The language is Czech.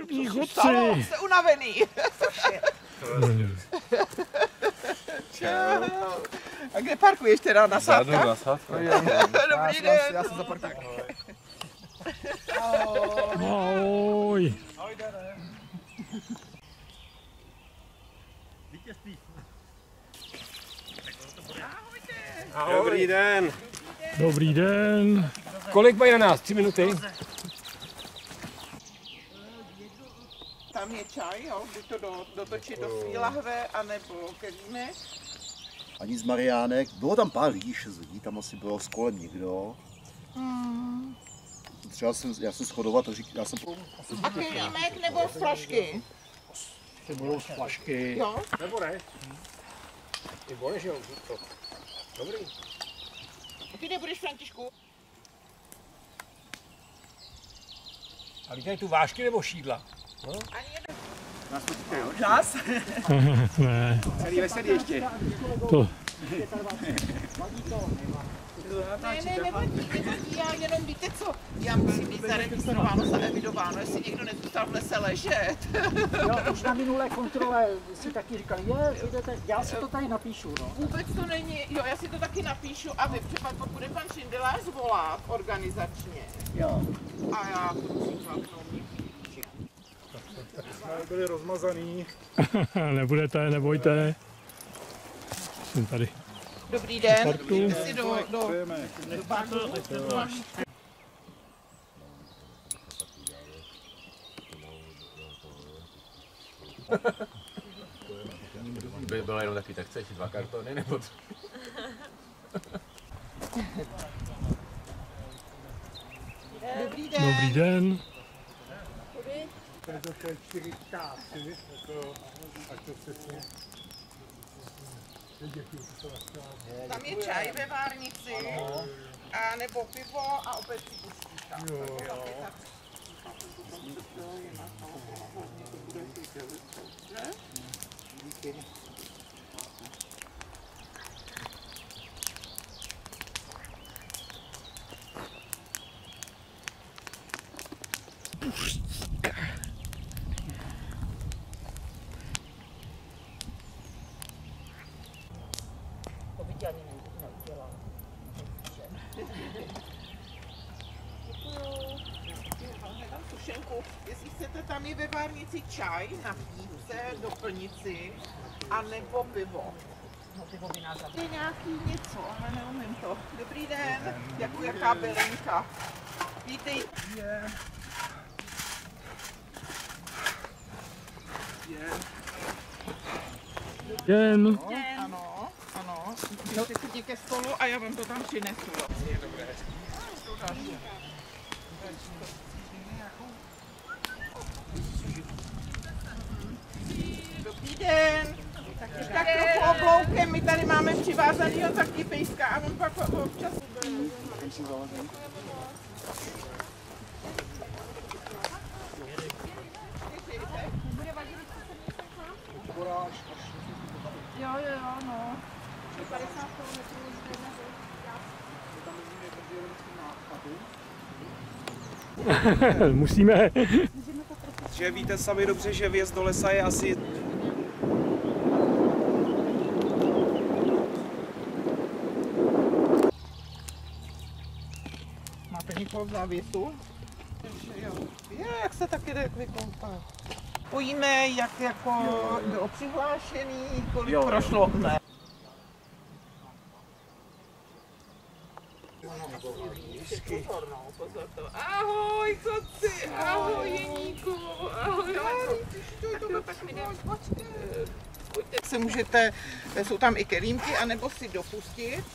Mí chodci. Jste unavený. A kde parkuješ teda? Na sádkách? Na sádkách. Dobrý den. Já jsem zaparkuju. Ahoj. Dobrý den. Dobrý den. Kolik mají na nás? 3 minuty? Tam je čaj, jo? Buď to dotočit do svý lahve, anebo kelímek. Ani z Mariánek. Bylo tam pár lidí, 6 lidí, tam asi bylo s kolem někdo. Třeba já jsem schodovat, takže já jsem... A kelímek nebo flašky? Ty budou z flašky. Jo? Nebo ne? Ty budeš, jo? Dobrý. A ty nebudeš, Františku? A víte, tu vážky nebo šídla? No? Ani jeden. Nás potíká, jo? Nás? Ne, Celý veselý ještě. to. Ne, nevadí, já jenom víte co, já musím být zaregistrováno, zaevidováno, jestli někdo nezůstal v lese ležet. Jo, už na minulé kontrole si taky říkali, já si to tady napíšu, no. Vůbec to není, jo, já si to taky napíšu a vy třeba pokud bude pan Šindelář zvolat organizačně. Jo. A já to musím zvládnout. Byli rozmazaný. Nebudete, nebojte. Jsem tady. Dobrý den, Parku. jdete si do parku. By bylo jenom taky, tak chceš 2 kartony nebo co? Dobrý den. Dobrý den. Tam je čaj ve várnici, a nebo pivo a opět si pustíka. To by tě ani neudělal. Tam sušenku, jestli chcete, tam je ve várnici čaj, napít se, doplnit si, a nebo pivo. No ty by nás Je nějaký něco, ale neumím to. Dobrý den, jako jaká bylinka. Vítejte. Den. Ano, ano. Můžete si ke stolu a já vám to tam přinesu. Dobrý den. Tak trochu obloukem, my tady máme přivázanýho taky pejska a on pak občas... Jo, no. 50 km. Musíme. Že víte sami dobře, že vjezd do lesa je asi... Máte někoho v závěsu? Jak se taky jde vykoupat? Pojíme, jak jako bylo přihlášený, kolik prošlo. Ne. Ahoj, chodci, ahoj, Jeníku, ahoj, se můžete, jsou tam i kelímky, anebo si dopustit.